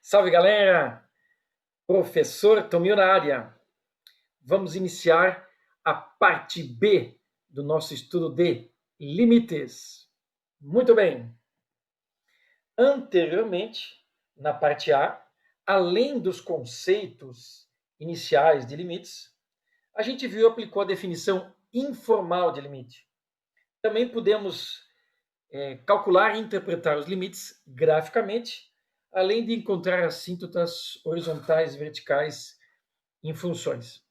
Salve, galera! Professor Tomil na área. Vamos iniciar a parte B do nosso estudo de limites. Muito bem. Anteriormente, na parte A, além dos conceitos iniciais de limites, a gente viu e aplicou a definição informal de limite. Também podemos calcular e interpretar os limites graficamente, além de encontrar assíntotas horizontais e verticais em funções.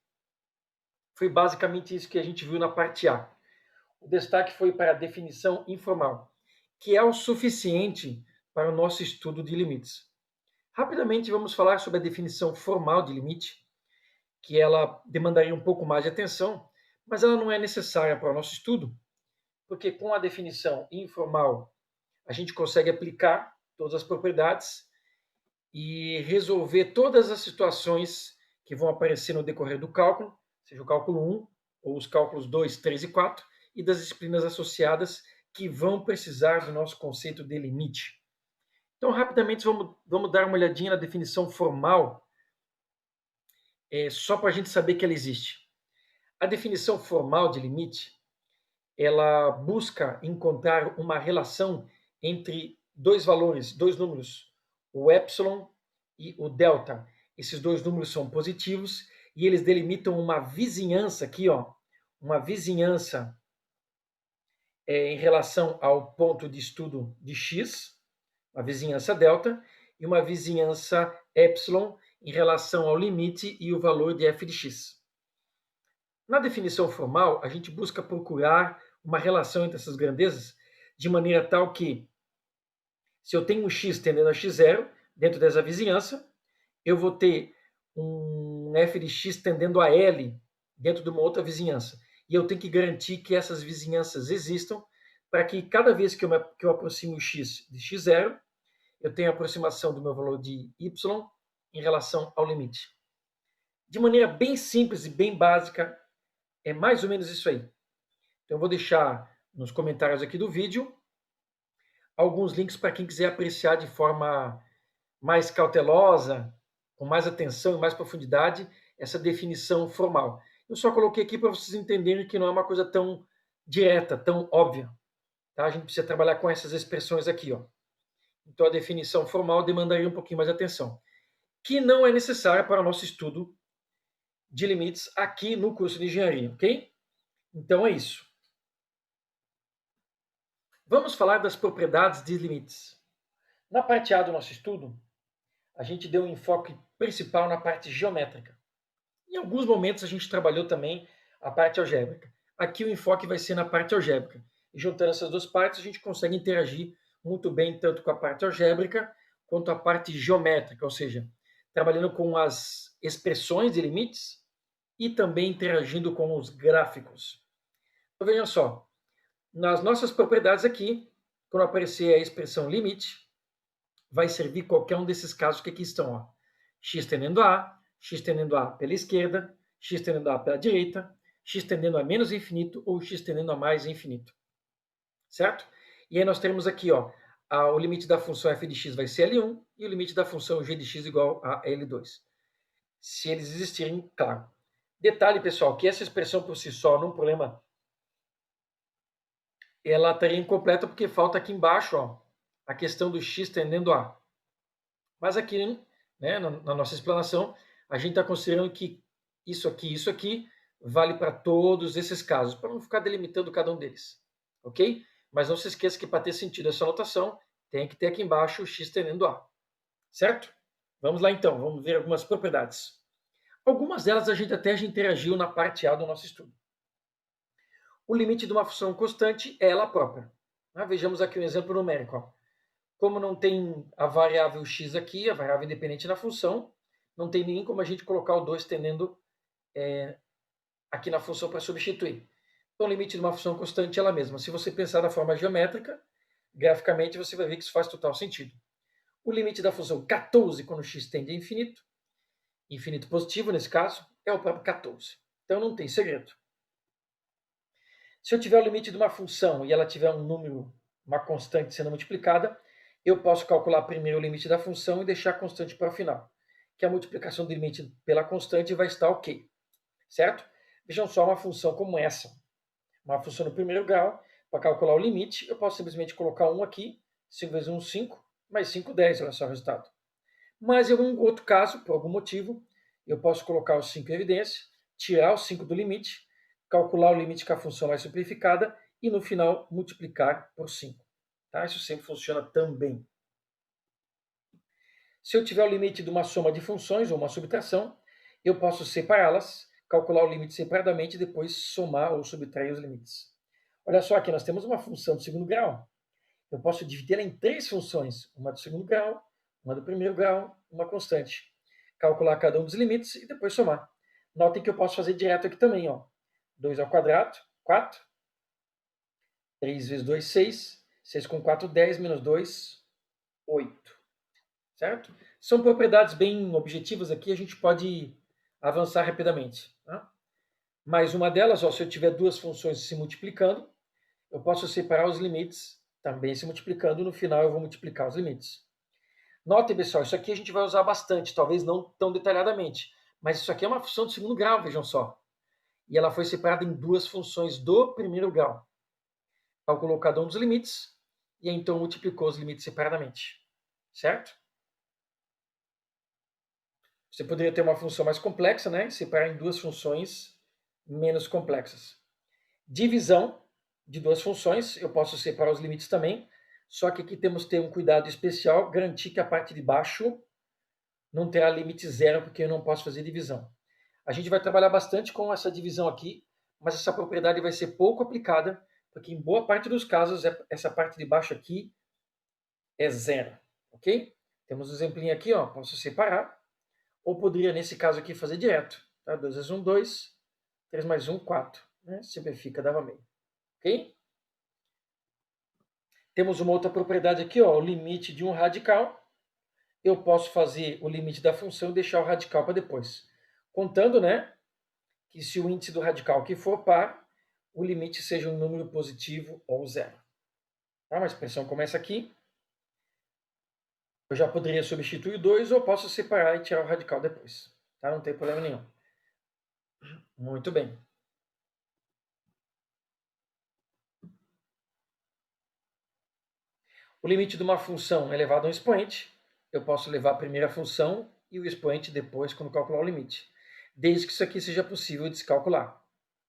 Foi basicamente isso que a gente viu na parte A. O destaque foi para a definição informal, que é o suficiente para o nosso estudo de limites. Rapidamente vamos falar sobre a definição formal de limite, que ela demandaria um pouco mais de atenção, mas ela não é necessária para o nosso estudo, porque com a definição informal a gente consegue aplicar todas as propriedades e resolver todas as situações que vão aparecer no decorrer do cálculo, seja o cálculo 1 ou os cálculos 2, 3 e 4, e das disciplinas associadas que vão precisar do nosso conceito de limite. Então, rapidamente, vamos dar uma olhadinha na definição formal, só para a gente saber que ela existe. A definição formal de limite, ela busca encontrar uma relação entre dois valores, dois números, o epsilon e o delta. Esses dois números são positivos e eles delimitam uma vizinhança aqui, ó, uma vizinhança em relação ao ponto de estudo de x, uma vizinhança delta, e uma vizinhança epsilon em relação ao limite e o valor de f de x. Na definição formal, a gente busca procurar uma relação entre essas grandezas de maneira tal que, se eu tenho um x tendendo a x0 dentro dessa vizinhança, eu vou ter um f de x tendendo a L dentro de uma outra vizinhança. E eu tenho que garantir que essas vizinhanças existam para que cada vez que eu aproximo o x de x0, eu tenha a aproximação do meu valor de y em relação ao limite. De maneira bem simples e bem básica, é mais ou menos isso aí. Então eu vou deixar nos comentários aqui do vídeo alguns links para quem quiser apreciar de forma mais cautelosa, com mais atenção e mais profundidade, essa definição formal. Eu só coloquei aqui para vocês entenderem que não é uma coisa tão direta, tão óbvia. Tá? A gente precisa trabalhar com essas expressões aqui. Ó. Então, a definição formal demandaria um pouquinho mais de atenção, que não é necessária para o nosso estudo de limites aqui no curso de engenharia, ok? Então, é isso. Vamos falar das propriedades de limites. Na parte A do nosso estudo, a gente deu um enfoque principal na parte geométrica. Em alguns momentos a gente trabalhou também a parte algébrica. Aqui o enfoque vai ser na parte algébrica. E juntando essas duas partes, a gente consegue interagir muito bem tanto com a parte algébrica quanto a parte geométrica, ou seja, trabalhando com as expressões de limites e também interagindo com os gráficos. Então, vejam só, nas nossas propriedades aqui, quando aparecer a expressão limite, vai servir qualquer um desses casos que aqui estão. Ó. X tendendo a, x tendendo a pela esquerda, x tendendo a pela direita, x tendendo a menos infinito ou x tendendo a mais infinito. Certo? E aí nós teremos aqui, ó, o limite da função f de x vai ser L1 e o limite da função g de x igual a L2. Se eles existirem, claro. Detalhe, pessoal, que essa expressão por si só, num problema, ela estaria incompleta porque falta aqui embaixo, ó, a questão do x tendendo a. Mas aqui, né, na nossa explanação, a gente está considerando que isso aqui vale para todos esses casos, para não ficar delimitando cada um deles, ok? Mas não se esqueça que para ter sentido essa notação, tem que ter aqui embaixo o x tendendo a, certo? Vamos lá então, vamos ver algumas propriedades. Algumas delas a gente até já interagiu na parte A do nosso estudo. O limite de uma função constante é ela própria. Vejamos aqui um exemplo numérico. Ó. Como não tem a variável x aqui, a variável independente da função, não tem nem como a gente colocar o 2 tendendo aqui na função para substituir. Então, o limite de uma função constante é ela mesma. Se você pensar da forma geométrica, graficamente, você vai ver que isso faz total sentido. O limite da função 14, quando x tende a infinito, infinito positivo nesse caso, é o próprio 14. Então, não tem segredo. Se eu tiver o limite de uma função e ela tiver um número, uma constante sendo multiplicada, eu posso calcular primeiro o limite da função e deixar a constante para o final, que a multiplicação do limite pela constante vai estar ok, certo? Vejam só uma função como essa, uma função no primeiro grau, para calcular o limite, eu posso simplesmente colocar 1 aqui, 5 vezes 1, 5, mais 5, 10, olha só o resultado. Mas em algum outro caso, por algum motivo, eu posso colocar os 5 em evidência, tirar os 5 do limite, calcular o limite com a função mais simplificada e no final multiplicar por 5. Tá? Isso sempre funciona também. Se eu tiver o limite de uma soma de funções ou uma subtração, eu posso separá-las, calcular o limite separadamente e depois somar ou subtrair os limites. Olha só, aqui nós temos uma função do segundo grau. Eu posso dividi-la em 3 funções, uma do segundo grau, uma do primeiro grau, uma constante. Calcular cada um dos limites e depois somar. Notem que eu posso fazer direto aqui também. Ó. 2 ao quadrado, 4. 3 vezes 2, 6. 6 com 4, 10, menos 2, 8. Certo? São propriedades bem objetivas aqui, a gente pode avançar rapidamente. Tá? Mais uma delas, ó, se eu tiver duas funções se multiplicando, eu posso separar os limites também se multiplicando, no final eu vou multiplicar os limites. Notem, pessoal, isso aqui a gente vai usar bastante, talvez não tão detalhadamente, mas isso aqui é uma função de segundo grau, vejam só. E ela foi separada em duas funções do primeiro grau. Calculou cada um dos limites e então multiplicou os limites separadamente. Certo? Você poderia ter uma função mais complexa, né? Separar em duas funções menos complexas. Divisão de duas funções, eu posso separar os limites também, só que aqui temos que ter um cuidado especial, garantir que a parte de baixo não terá limite zero, porque eu não posso fazer divisão. A gente vai trabalhar bastante com essa divisão aqui, mas essa propriedade vai ser pouco aplicada, porque em boa parte dos casos essa parte de baixo aqui é zero, ok? Temos um exemplinho aqui, ó, posso separar, ou poderia, nesse caso aqui, fazer direto. Tá? 2 vezes 1, 2, 3 mais 1, 4. Né? Simplifica, dava meio. Ok? Temos uma outra propriedade aqui, ó, o limite de um radical. Eu posso fazer o limite da função e deixar o radical para depois. Contando, né, que se o índice do radical que for par, o limite seja um número positivo ou zero. Tá? Uma expressão como essa aqui, eu já poderia substituir 2 ou posso separar e tirar o radical depois. Tá? Não tem problema nenhum. Muito bem. O limite de uma função elevado a um expoente, eu posso levar a primeira função e o expoente depois quando calcular o limite. Desde que isso aqui seja possível de se calcular.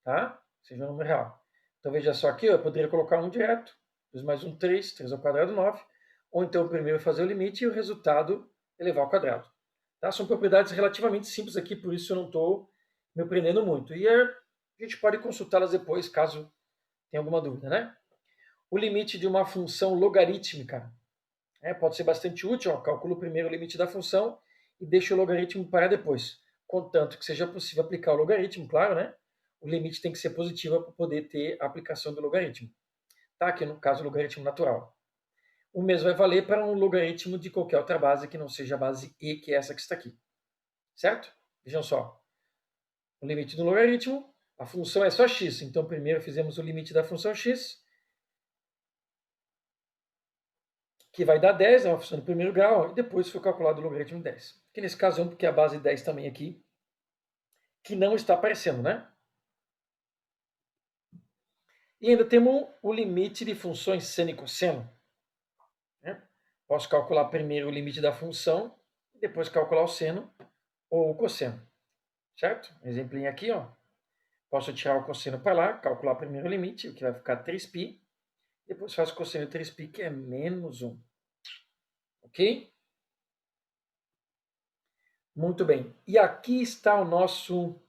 Tá? Seja um número real. Então veja só aqui, eu poderia colocar 1 direto. 2 mais 1, 3. 3 ao quadrado, 9. Ou então primeiro fazer o limite e o resultado elevar ao quadrado. Tá? São propriedades relativamente simples aqui, por isso eu não estou me prendendo muito. E a gente pode consultá-las depois, caso tenha alguma dúvida, né? O limite de uma função logarítmica. Pode ser bastante útil, ó, calculo primeiro o limite da função e deixo o logaritmo para depois. Contanto que seja possível aplicar o logaritmo, claro, né? O limite tem que ser positivo para poder ter a aplicação do logaritmo. Tá? Aqui no caso, o logaritmo natural. O mesmo vai valer para um logaritmo de qualquer outra base que não seja a base e, que é essa que está aqui. Certo? Vejam só. O limite do logaritmo, a função é só x, então primeiro fizemos o limite da função x, que vai dar 10, é uma função do primeiro grau, e depois foi calculado o logaritmo de 10. Que nesse caso é 1, porque a base 10 também aqui, que não está aparecendo, né? E ainda temos o limite de funções seno e cosseno. Né? Posso calcular primeiro o limite da função, e depois calcular o seno ou o cosseno. Certo? Um exemplinho aqui, ó. Posso tirar o cosseno para lá, calcular primeiro o limite, o que vai ficar 3π. Depois faço cosseno de 3π, que é menos 1. Ok? Muito bem. E aqui está o nosso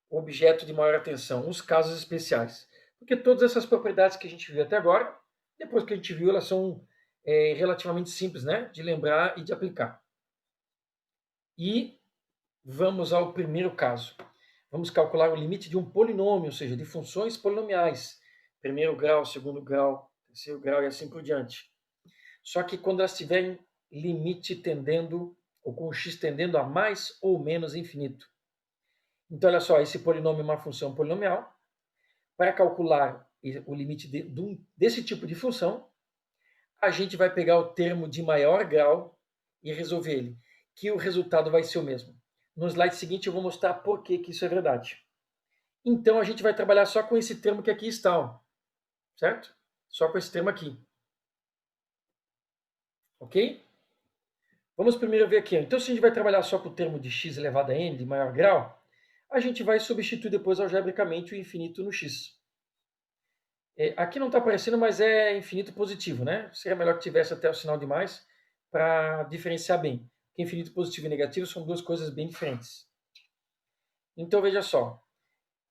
objeto de maior atenção, os casos especiais. Porque todas essas propriedades que a gente viu até agora, depois que a gente viu, elas são relativamente simples, né, de lembrar e de aplicar. E vamos ao primeiro caso. Vamos calcular o limite de um polinômio, ou seja, de funções polinomiais. Primeiro grau, segundo grau, terceiro grau e assim por diante. Só que quando elas tiverem limite tendendo, ou com x tendendo a mais ou menos infinito. Então, olha só, esse polinômio é uma função polinomial. Para calcular o limite desse tipo de função, a gente vai pegar o termo de maior grau e resolver ele, que o resultado vai ser o mesmo. No slide seguinte eu vou mostrar por que isso é verdade. Então a gente vai trabalhar só com esse termo que aqui está, ó, certo? Só com esse termo aqui. Ok? Vamos primeiro ver aqui. Então se a gente vai trabalhar só com o termo de x elevado a n, de maior grau, a gente vai substituir depois algebricamente o infinito no x. Aqui não está aparecendo, mas é infinito positivo, né? Seria melhor que tivesse até o sinal de mais para diferenciar bem. Porque infinito positivo e negativo são duas coisas bem diferentes. Então veja só.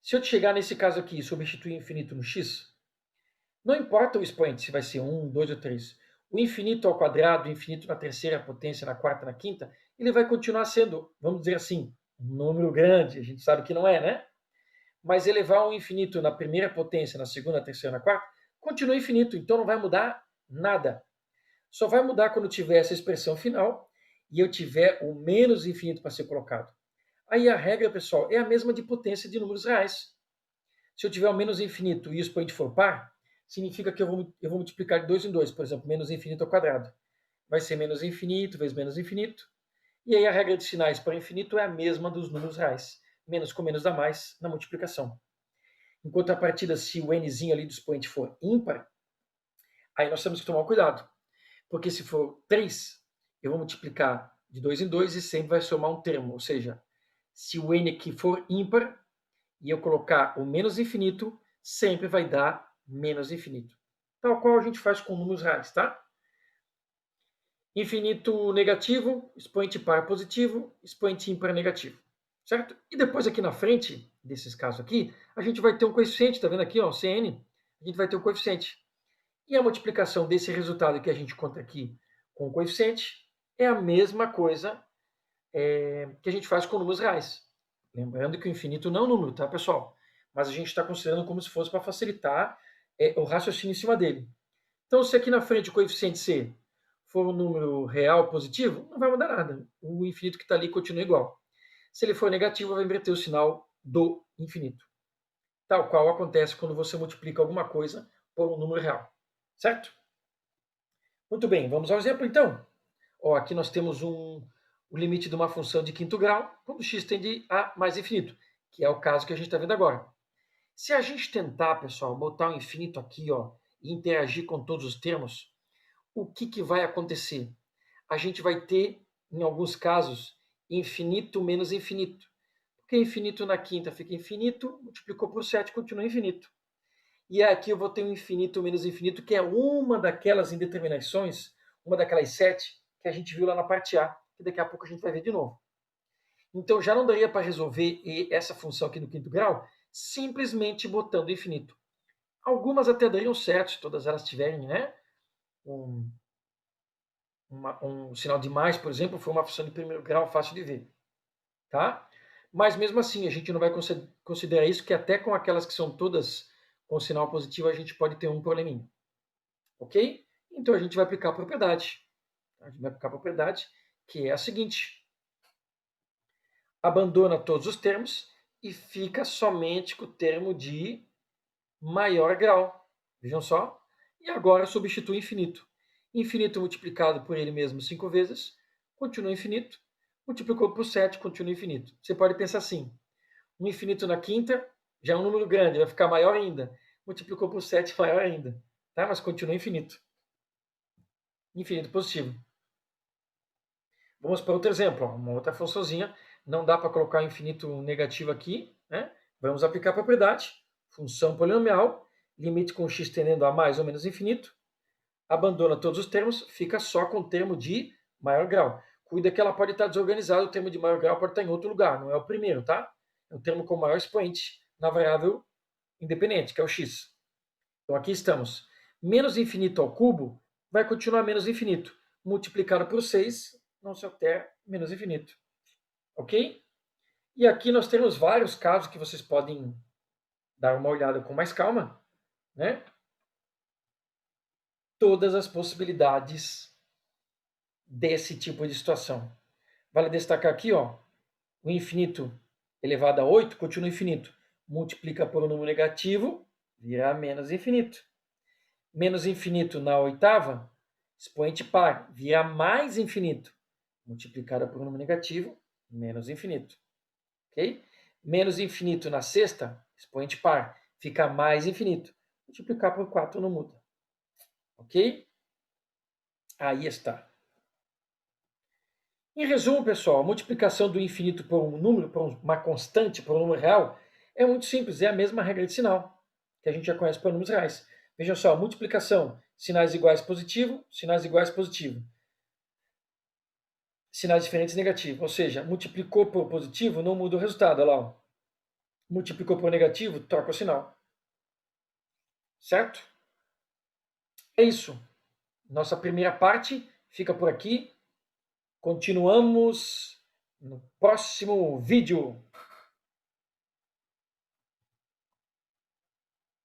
Se eu chegar nesse caso aqui e substituir infinito no x, não importa o expoente, se vai ser 1, 2 ou 3. O infinito ao quadrado, o infinito na terceira potência, na quarta, na quinta, ele vai continuar sendo, vamos dizer assim, um número grande. A gente sabe que não é, né? Mas elevar um infinito na primeira potência, na segunda, na terceira, na quarta, continua infinito, então não vai mudar nada. Só vai mudar quando tiver essa expressão final e eu tiver o menos infinito para ser colocado. Aí a regra, pessoal, é a mesma de potência de números reais. Se eu tiver o menos infinito e o expoente for par, significa que eu vou multiplicar de 2 em 2, por exemplo, menos infinito ao quadrado. Vai ser menos infinito vezes menos infinito. E aí a regra de sinais para infinito é a mesma dos números reais. Menos com menos dá mais na multiplicação. Em contrapartida, se o nzinho ali do expoente for ímpar, aí nós temos que tomar cuidado. Porque se for 3, eu vou multiplicar de 2 em 2 e sempre vai somar um termo. Ou seja, se o n aqui for ímpar e eu colocar o menos infinito, sempre vai dar menos infinito. Tal qual a gente faz com números reais, tá? Infinito negativo, expoente par positivo, expoente ímpar negativo. Certo? E depois aqui na frente, desses casos aqui, a gente vai ter um coeficiente, tá vendo aqui, ó, Cn? A gente vai ter um coeficiente. E a multiplicação desse resultado que a gente conta aqui com o coeficiente é a mesma coisa que a gente faz com números reais. Lembrando que o infinito não é um número, tá, pessoal? Mas a gente está considerando como se fosse para facilitar o raciocínio em cima dele. Então, se aqui na frente o coeficiente c for um número real positivo, não vai mudar nada. O infinito que está ali continua igual. Se ele for negativo, vai inverter o sinal do infinito. Tal qual acontece quando você multiplica alguma coisa por um número real. Certo? Muito bem, vamos ao exemplo então. Ó, aqui nós temos o limite de uma função de quinto grau quando x tende a mais infinito, que é o caso que a gente está vendo agora. Se a gente tentar, pessoal, botar um infinito aqui, ó, e interagir com todos os termos, o que vai acontecer? A gente vai ter, em alguns casos, infinito menos infinito. Porque infinito na quinta fica infinito, multiplicou por 7, continua infinito. E aqui eu vou ter um infinito menos infinito, que é uma daquelas indeterminações, uma daquelas 7, que a gente viu lá na parte A, que daqui a pouco a gente vai ver de novo. Então já não daria para resolver essa função aqui no quinto grau simplesmente botando infinito. Algumas até dariam certo, se todas elas tiverem, né, um sinal de mais, por exemplo, for uma função de primeiro grau fácil de ver. Tá? Mas mesmo assim, a gente não vai considerar isso, que até com aquelas que são todas com sinal positivo, a gente pode ter um probleminha. Ok? Então a gente vai aplicar a propriedade. A gente vai aplicar a propriedade, que é a seguinte: abandona todos os termos e fica somente com o termo de maior grau. Vejam só. E agora substitui infinito. Infinito multiplicado por ele mesmo 5 vezes, continua infinito. Multiplicou por 7, continua infinito. Você pode pensar assim: um infinito na quinta já é um número grande, vai ficar maior ainda. Multiplicou por 7, maior ainda. Tá? Mas continua infinito. Infinito positivo. Vamos para outro exemplo, uma outra funçãozinha. Não dá para colocar infinito negativo aqui, né? Vamos aplicar a propriedade. Função polinomial, limite com x tendendo a mais ou menos infinito. Abandona todos os termos, fica só com o termo de maior grau. Cuida que ela pode estar desorganizada, o termo de maior grau pode estar em outro lugar, não é o primeiro, tá? É o termo com maior expoente na variável independente, que é o x. Então aqui estamos. Menos infinito ao cubo vai continuar menos infinito. Multiplicado por 6, não se altera, menos infinito. Ok? E aqui nós temos vários casos que vocês podem dar uma olhada com mais calma, né? Todas as possibilidades desse tipo de situação. Vale destacar aqui, ó, o infinito elevado a 8 continua infinito. Multiplica por um número negativo, vira menos infinito. Menos infinito na oitava expoente par, vira mais infinito. Multiplicada por um número negativo, menos infinito. Ok? Menos infinito na sexta, expoente par, fica mais infinito. Multiplicar por 4 não muda. Ok? Aí está. Em resumo, pessoal, a multiplicação do infinito por um número, por uma constante, por um número real, é muito simples, é a mesma regra de sinal que a gente já conhece para números reais. Vejam só, multiplicação, sinais iguais positivo, sinais iguais positivo. Sinais diferentes negativo, ou seja, multiplicou por positivo, não muda o resultado, olha lá. Multiplicou por negativo, troca o sinal. Certo? É isso. Nossa primeira parte fica por aqui. Continuamos no próximo vídeo.